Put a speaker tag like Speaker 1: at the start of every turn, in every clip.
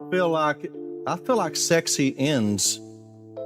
Speaker 1: feel like I feel like sexy ends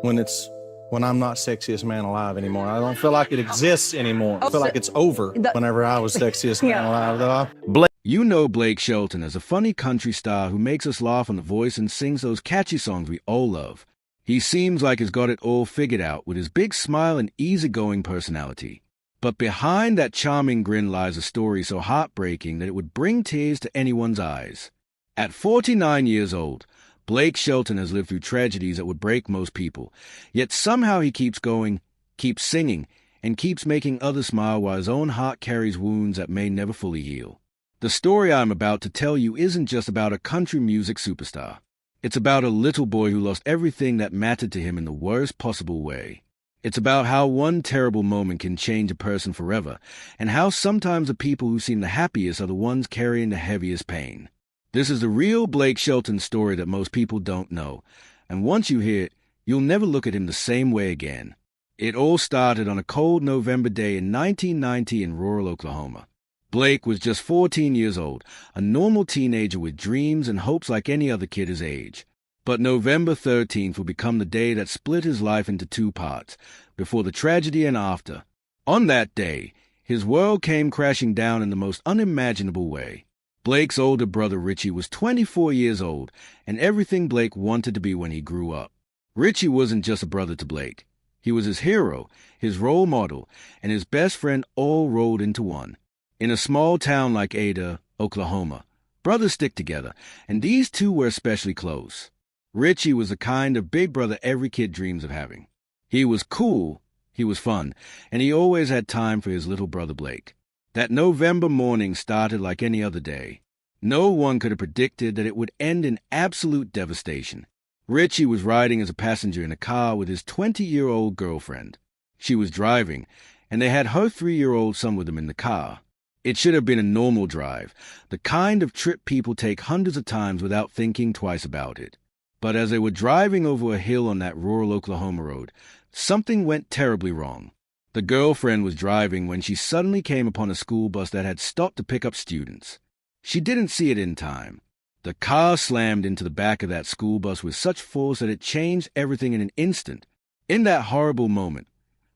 Speaker 1: when it's when I'm not sexiest man alive anymore. I don't feel like it exists anymore. I feel like it's over whenever I was sexiest man alive. Though.
Speaker 2: You know Blake Shelton as a funny country star who makes us laugh on The Voice and sings those catchy songs we all love. He seems like he's got it all figured out with his big smile and easygoing personality. But behind that charming grin lies a story so heartbreaking that it would bring tears to anyone's eyes. At 49 years old, Blake Shelton has lived through tragedies that would break most people, yet somehow he keeps going, keeps singing, and keeps making others smile while his own heart carries wounds that may never fully heal. The story I'm about to tell you isn't just about a country music superstar. It's about a little boy who lost everything that mattered to him in the worst possible way. It's about how one terrible moment can change a person forever, and how sometimes the people who seem the happiest are the ones carrying the heaviest pain. This is the real Blake Shelton story that most people don't know, and once you hear it, you'll never look at him the same way again. It all started on a cold November day in 1990 in rural Oklahoma. Blake was just 14 years old, a normal teenager with dreams and hopes like any other kid his age. But November 13th would become the day that split his life into two parts, before the tragedy and after. On that day, his world came crashing down in the most unimaginable way. Blake's older brother Richie was 24 years old, and everything Blake wanted to be when he grew up. Richie wasn't just a brother to Blake. He was his hero, his role model, and his best friend all rolled into one. In a small town like Ada, Oklahoma, brothers stick together, and these two were especially close. Richie was the kind of big brother every kid dreams of having. He was cool, he was fun, and he always had time for his little brother Blake. That November morning started like any other day. No one could have predicted that it would end in absolute devastation. Richie was riding as a passenger in a car with his 20-year-old girlfriend. She was driving, and they had her 3-year-old son with them in the car. It should have been a normal drive, the kind of trip people take hundreds of times without thinking twice about it. But as they were driving over a hill on that rural Oklahoma road, something went terribly wrong. The girlfriend was driving when she suddenly came upon a school bus that had stopped to pick up students. She didn't see it in time. The car slammed into the back of that school bus with such force that it changed everything in an instant. In that horrible moment,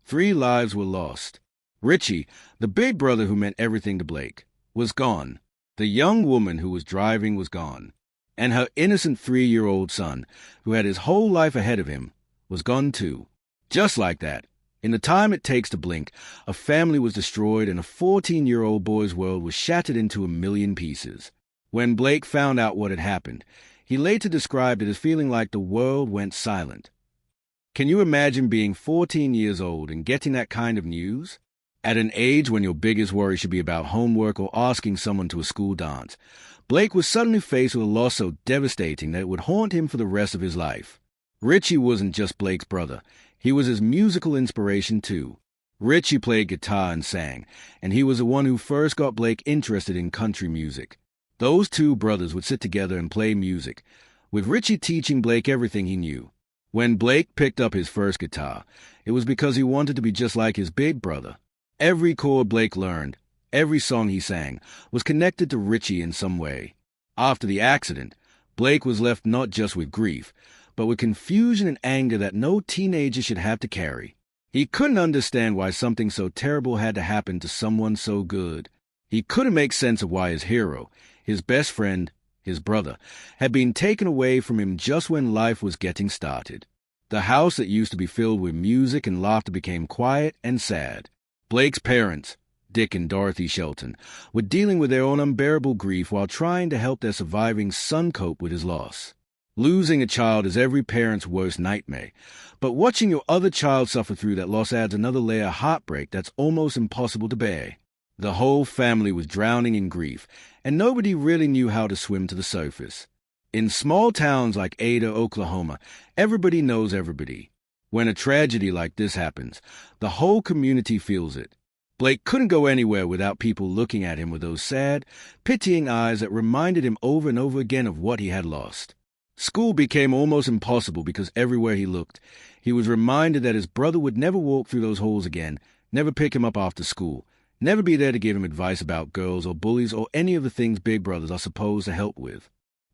Speaker 2: 3 lives were lost. Richie, the big brother who meant everything to Blake, was gone. The young woman who was driving was gone. And her innocent 3-year-old son, who had his whole life ahead of him, was gone too. Just like that, in the time it takes to blink, a family was destroyed and a 14-year-old boy's world was shattered into a million pieces. When Blake found out what had happened, he later described it as feeling like the world went silent. Can you imagine being 14 years old and getting that kind of news? At an age when your biggest worry should be about homework or asking someone to a school dance, Blake was suddenly faced with a loss so devastating that it would haunt him for the rest of his life. Richie wasn't just Blake's brother. He was his musical inspiration, too. Richie played guitar and sang, and he was the one who first got Blake interested in country music. Those two brothers would sit together and play music, with Richie teaching Blake everything he knew. When Blake picked up his first guitar, it was because he wanted to be just like his big brother. Every chord Blake learned, every song he sang, was connected to Richie in some way. After the accident, Blake was left not just with grief, but with confusion and anger that no teenager should have to carry. He couldn't understand why something so terrible had to happen to someone so good. He couldn't make sense of why his hero, his best friend, his brother, had been taken away from him just when life was getting started. The house that used to be filled with music and laughter became quiet and sad. Blake's parents, Dick and Dorothy Shelton, were dealing with their own unbearable grief while trying to help their surviving son cope with his loss. Losing a child is every parent's worst nightmare, but watching your other child suffer through that loss adds another layer of heartbreak that's almost impossible to bear. The whole family was drowning in grief, and nobody really knew how to swim to the surface. In small towns like Ada, Oklahoma, everybody knows everybody. When a tragedy like this happens, the whole community feels it. Blake couldn't go anywhere without people looking at him with those sad, pitying eyes that reminded him over and over again of what he had lost. School became almost impossible because everywhere he looked, he was reminded that his brother would never walk through those halls again, never pick him up after school, never be there to give him advice about girls or bullies or any of the things big brothers are supposed to help with.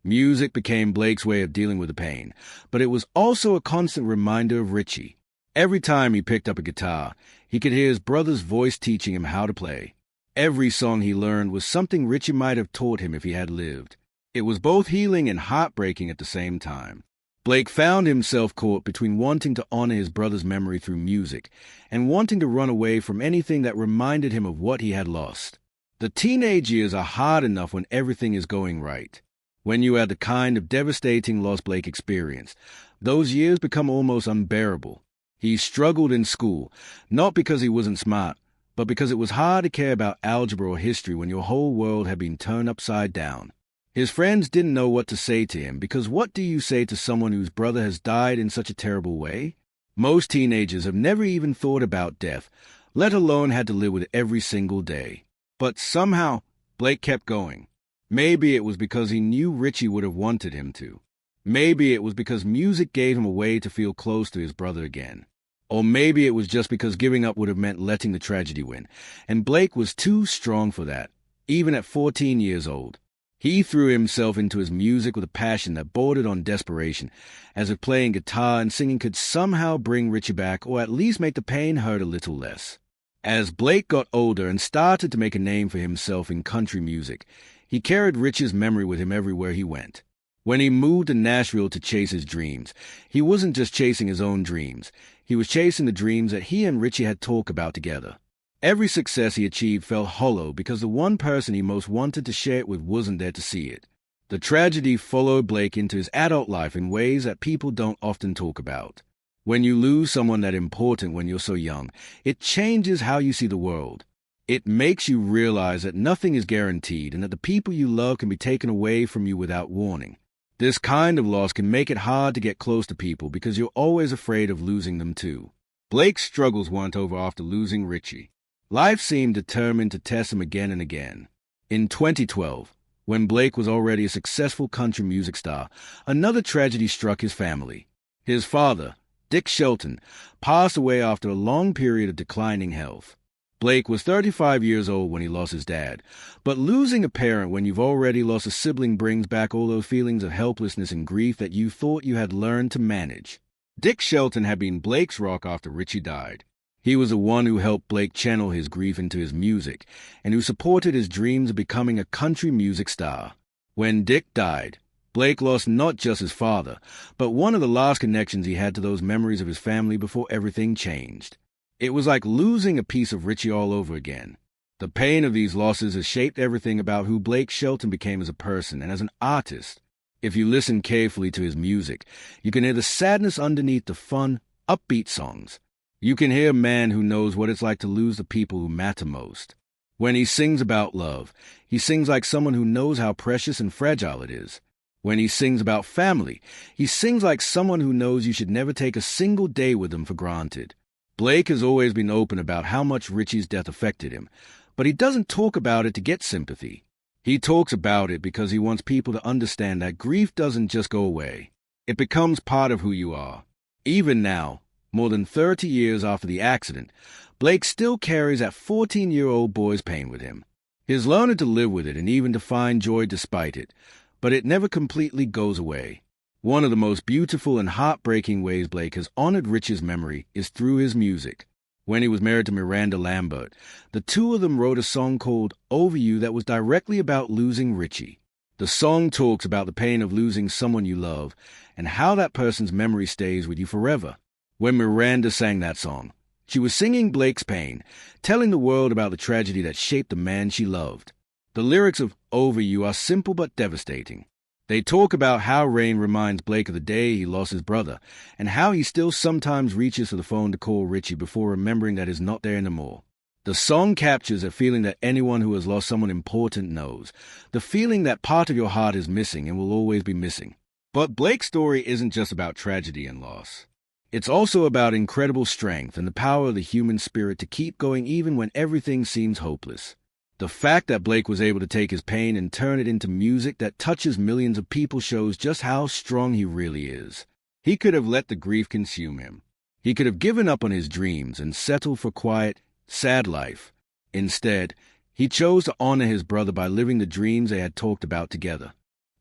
Speaker 2: Music became Blake's way of dealing with the pain, but it was also a constant reminder of Richie. Every time he picked up a guitar, he could hear his brother's voice teaching him how to play. Every song he learned was something Richie might have taught him if he had lived. It was both healing and heartbreaking at the same time. Blake found himself caught between wanting to honor his brother's memory through music and wanting to run away from anything that reminded him of what he had lost. The teenage years are hard enough when everything is going right. When you had the kind of devastating loss Blake experienced, those years become almost unbearable. He struggled in school, not because he wasn't smart, but because it was hard to care about algebra or history when your whole world had been turned upside down. His friends didn't know what to say to him because what do you say to someone whose brother has died in such a terrible way? Most teenagers have never even thought about death, let alone had to live with it every single day. But somehow, Blake kept going. Maybe it was because he knew Richie would have wanted him to. Maybe it was because music gave him a way to feel close to his brother again. Or maybe it was just because giving up would have meant letting the tragedy win, and Blake was too strong for that, even at 14 years old. He threw himself into his music with a passion that bordered on desperation, as if playing guitar and singing could somehow bring Richie back or at least make the pain hurt a little less. As Blake got older and started to make a name for himself in country music, he carried Richie's memory with him everywhere he went. When he moved to Nashville to chase his dreams, he wasn't just chasing his own dreams. He was chasing the dreams that he and Richie had talked about together. Every success he achieved felt hollow because the one person he most wanted to share it with wasn't there to see it. The tragedy followed Blake into his adult life in ways that people don't often talk about. When you lose someone that important when you're so young, it changes how you see the world. It makes you realize that nothing is guaranteed and that the people you love can be taken away from you without warning. This kind of loss can make it hard to get close to people because you're always afraid of losing them too. Blake's struggles weren't over after losing Richie. Life seemed determined to test him again and again. In 2012, when Blake was already a successful country music star, another tragedy struck his family. His father, Dick Shelton, passed away after a long period of declining health. Blake was 35 years old when he lost his dad, but losing a parent when you've already lost a sibling brings back all those feelings of helplessness and grief that you thought you had learned to manage. Dick Shelton had been Blake's rock after Richie died. He was the one who helped Blake channel his grief into his music, and who supported his dreams of becoming a country music star. When Dick died, Blake lost not just his father, but one of the last connections he had to those memories of his family before everything changed. It was like losing a piece of Richie all over again. The pain of these losses has shaped everything about who Blake Shelton became as a person and as an artist. If you listen carefully to his music, you can hear the sadness underneath the fun, upbeat songs. You can hear a man who knows what it's like to lose the people who matter most. When he sings about love, he sings like someone who knows how precious and fragile it is. When he sings about family, he sings like someone who knows you should never take a single day with them for granted. Blake has always been open about how much Richie's death affected him, but he doesn't talk about it to get sympathy. He talks about it because he wants people to understand that grief doesn't just go away. It becomes part of who you are. Even now, more than 30 years after the accident, Blake still carries that 14-year-old boy's pain with him. He's learned to live with it and even to find joy despite it, but it never completely goes away. One of the most beautiful and heartbreaking ways Blake has honored Rich's memory is through his music. When he was married to Miranda Lambert, the two of them wrote a song called Over You that was directly about losing Richie. The song talks about the pain of losing someone you love and how that person's memory stays with you forever. When Miranda sang that song, she was singing Blake's pain, telling the world about the tragedy that shaped the man she loved. The lyrics of Over You are simple but devastating. They talk about how rain reminds Blake of the day he lost his brother, and how he still sometimes reaches for the phone to call Richie before remembering that he's not there anymore. The song captures a feeling that anyone who has lost someone important knows, the feeling that part of your heart is missing and will always be missing. But Blake's story isn't just about tragedy and loss. It's also about incredible strength and the power of the human spirit to keep going even when everything seems hopeless. The fact that Blake was able to take his pain and turn it into music that touches millions of people shows just how strong he really is. He could have let the grief consume him. He could have given up on his dreams and settled for quiet, sad life. Instead, he chose to honor his brother by living the dreams they had talked about together.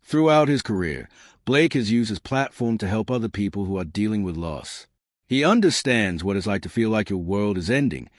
Speaker 2: Throughout his career, Blake has used his platform to help other people who are dealing with loss. He understands what it's like to feel like your world is ending,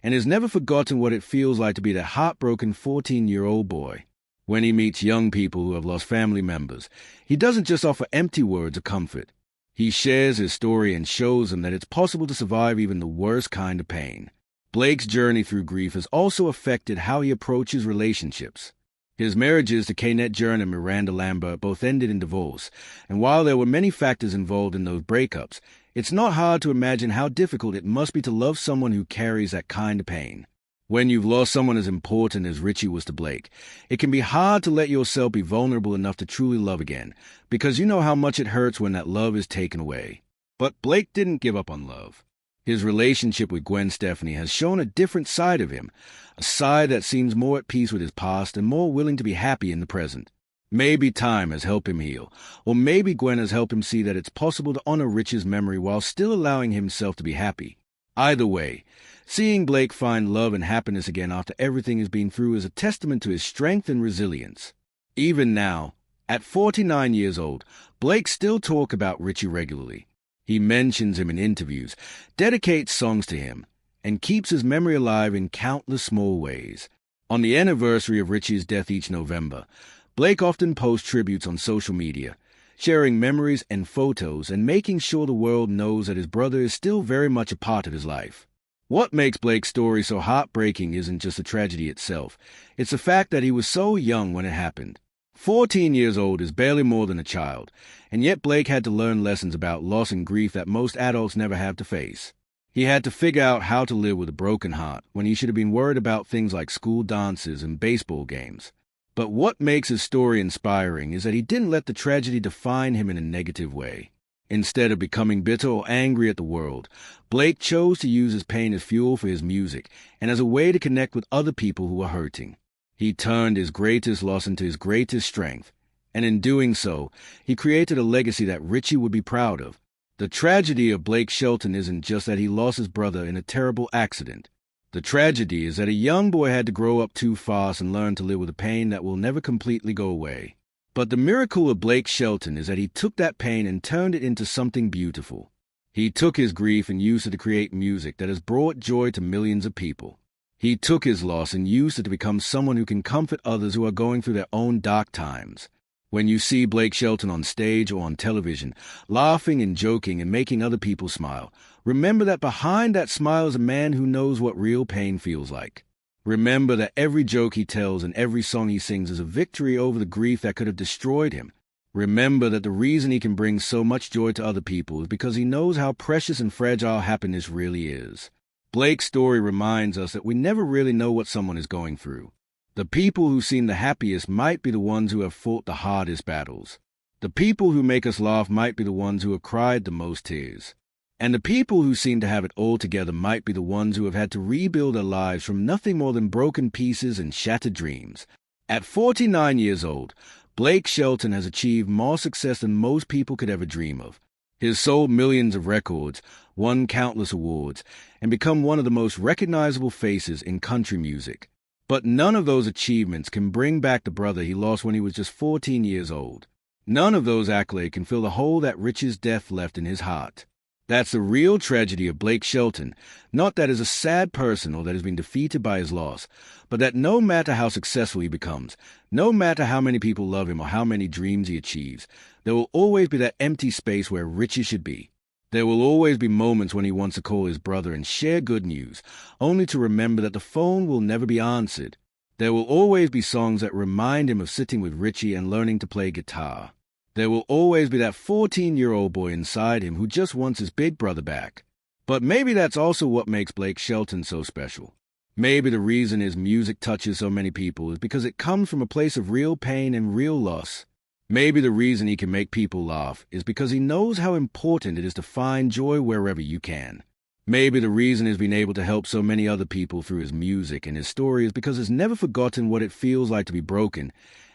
Speaker 2: and has never forgotten what it feels like to be that heartbroken 14-year-old boy. When he meets young people who have lost family members, he doesn't just offer empty words of comfort. He shares his story and shows them that it's possible to survive even the worst kind of pain. Blake's journey through grief has also affected how he approaches relationships. His marriages to Kaynet Jern and Miranda Lambert both ended in divorce, and while there were many factors involved in those breakups, it's not hard to imagine how difficult it must be to love someone who carries that kind of pain. When you've lost someone as important as Richie was to Blake, it can be hard to let yourself be vulnerable enough to truly love again, because you know how much it hurts when that love is taken away. But Blake didn't give up on love. His relationship with Gwen Stefani has shown a different side of him, a side that seems more at peace with his past and more willing to be happy in the present. Maybe time has helped him heal, or maybe Gwen has helped him see that it's possible to honor Rich's memory while still allowing himself to be happy. Either way, seeing Blake find love and happiness again after everything he's been through is a testament to his strength and resilience. Even now, at 49 years old, Blake still talks about Richie regularly. He mentions him in interviews, dedicates songs to him, and keeps his memory alive in countless small ways. On the anniversary of Richie's death each November, Blake often posts tributes on social media, sharing memories and photos and making sure the world knows that his brother is still very much a part of his life. What makes Blake's story so heartbreaking isn't just the tragedy itself, it's the fact that he was so young when it happened. 14 years old is barely more than a child, and yet Blake had to learn lessons about loss and grief that most adults never have to face. He had to figure out how to live with a broken heart when he should have been worried about things like school dances and baseball games. But what makes his story inspiring is that he didn't let the tragedy define him in a negative way. Instead of becoming bitter or angry at the world, Blake chose to use his pain as fuel for his music and as a way to connect with other people who were hurting. He turned his greatest loss into his greatest strength, and in doing so, he created a legacy that Richie would be proud of. The tragedy of Blake Shelton isn't just that he lost his brother in a terrible accident. The tragedy is that a young boy had to grow up too fast and learn to live with a pain that will never completely go away. But the miracle of Blake Shelton is that he took that pain and turned it into something beautiful. He took his grief and used it to create music that has brought joy to millions of people. He took his loss and used it to become someone who can comfort others who are going through their own dark times. When you see Blake Shelton on stage or on television, laughing and joking and making other people smile, remember that behind that smile is a man who knows what real pain feels like. Remember that every joke he tells and every song he sings is a victory over the grief that could have destroyed him. Remember that the reason he can bring so much joy to other people is because he knows how precious and fragile happiness really is. Blake's story reminds us that we never really know what someone is going through. The people who seem the happiest might be the ones who have fought the hardest battles. The people who make us laugh might be the ones who have cried the most tears. And the people who seem to have it all together might be the ones who have had to rebuild their lives from nothing more than broken pieces and shattered dreams. At 49 years old, Blake Shelton has achieved more success than most people could ever dream of. He has sold millions of records, won countless awards, and become one of the most recognizable faces in country music. But none of those achievements can bring back the brother he lost when he was just 14 years old. None of those accolades can fill the hole that Rich's death left in his heart. That's the real tragedy of Blake Shelton, not that he's a sad person or that he's been defeated by his loss, but that no matter how successful he becomes, no matter how many people love him or how many dreams he achieves, there will always be that empty space where Richie should be. There will always be moments when he wants to call his brother and share good news, only to remember that the phone will never be answered. There will always be songs that remind him of sitting with Richie and learning to play guitar. There will always be that 14-year-old boy inside him who just wants his big brother back. But maybe that's also what makes Blake Shelton so special. Maybe the reason his music touches so many people is because it comes from a place of real pain and real loss. Maybe the reason he can make people laugh is because he knows how important it is to find joy wherever you can. Maybe the reason he's been able to help so many other people through his music and his story is because he's never forgotten what it feels like to be broken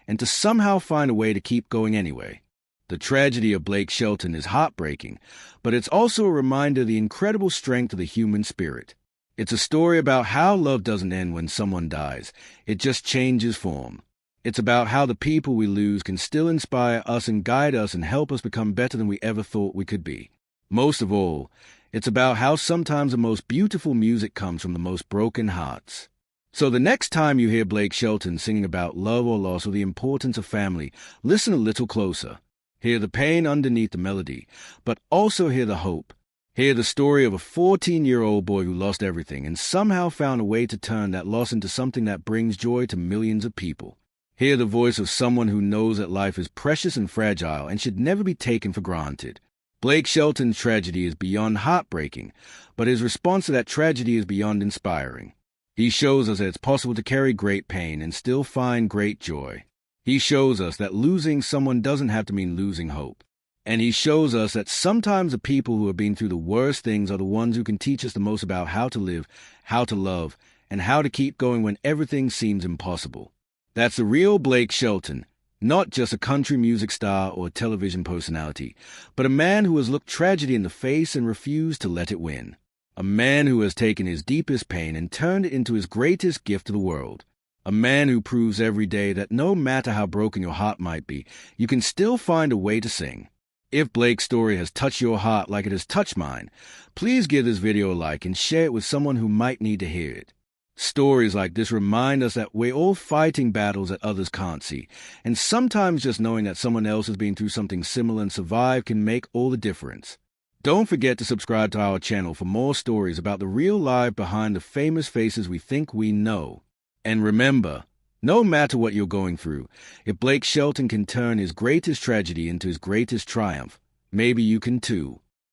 Speaker 2: and to somehow find a way to keep going anyway. The tragedy of Blake Shelton is heartbreaking, but it's also a reminder of the incredible strength of the human spirit. It's a story about how love doesn't end when someone dies. It just changes form. It's about how the people we lose can still inspire us and guide us and help us become better than we ever thought we could be. Most of all, it's about how sometimes the most beautiful music comes from the most broken hearts. So the next time you hear Blake Shelton singing about love or loss or the importance of family, listen a little closer. Hear the pain underneath the melody, but also hear the hope. Hear the story of a 14-year-old boy who lost everything and somehow found a way to turn that loss into something that brings joy to millions of people. Hear the voice of someone who knows that life is precious and fragile and should never be taken for granted. Blake Shelton's tragedy is beyond heartbreaking, but his response to that tragedy is beyond inspiring. He shows us that it's possible to carry great pain and still find great joy. He shows us that losing someone doesn't have to mean losing hope. And he shows us that sometimes the people who have been through the worst things are the ones who can teach us the most about how to live, how to love, and how to keep going when everything seems impossible. That's the real Blake Shelton, not just a country music star or television personality, but a man who has looked tragedy in the face and refused to let it win. A man who has taken his deepest pain and turned it into his greatest gift to the world. A man who proves every day that no matter how broken your heart might be, you can still find a way to sing. If Blake's story has touched your heart like it has touched mine, please give this video a like and share it with someone who might need to hear it. Stories like this remind us that we're all fighting battles that others can't see, and sometimes just knowing that someone else has been through something similar and survived can make all the difference. Don't forget to subscribe to our channel for more stories about the real life behind the famous faces we think we know. And remember, no matter what you're going through, if Blake Shelton can turn his greatest tragedy into his greatest triumph, maybe you can too.